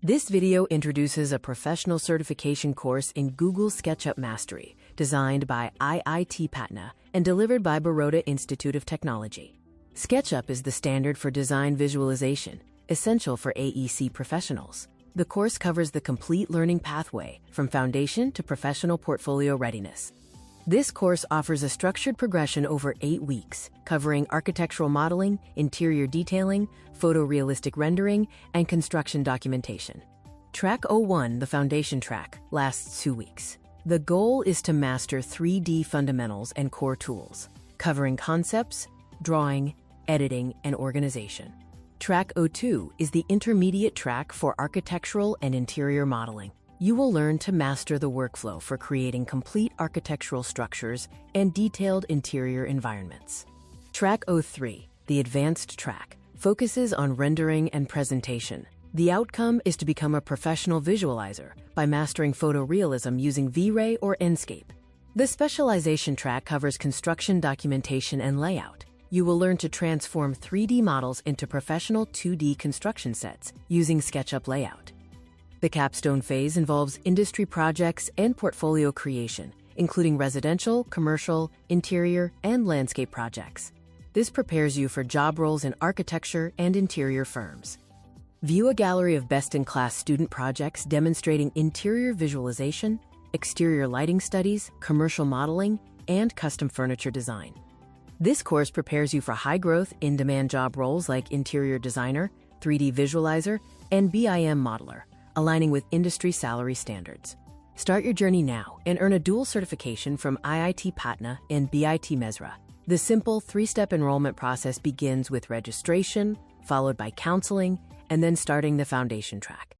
This video introduces a professional certification course in Google SketchUp Mastery, designed by IIT Patna and delivered by Baroda Institute of Technology. SketchUp is the standard for design visualization, essential for AEC professionals. The course covers the complete learning pathway, from foundation to professional portfolio readiness. This course offers a structured progression over 8 weeks, covering architectural modeling, interior detailing, photorealistic rendering, and construction documentation. Track 01, the foundation track, lasts 2 weeks. The goal is to master 3D fundamentals and core tools, covering concepts, drawing, editing, and organization. Track 02 is the intermediate track for architectural and interior modeling. You will learn to master the workflow for creating complete architectural structures and detailed interior environments. Track 03, the advanced track, focuses on rendering and presentation. The outcome is to become a professional visualizer by mastering photorealism using V-Ray or Enscape. The specialization track covers construction documentation and layout. You will learn to transform 3D models into professional 2D construction sets using SketchUp layout. The capstone phase involves industry projects and portfolio creation, including residential, commercial, interior, and landscape projects. This prepares you for job roles in architecture and interior firms. View a gallery of best-in-class student projects demonstrating interior visualization, exterior lighting studies, commercial modeling, and custom furniture design. This course prepares you for high-growth, in-demand job roles like interior designer, 3D visualizer, and BIM modeler, aligning with industry salary standards. Start your journey now and earn a dual certification from IIT Patna and BIT Mesra. The simple 3-step enrollment process begins with registration, followed by counseling, and then starting the foundation track.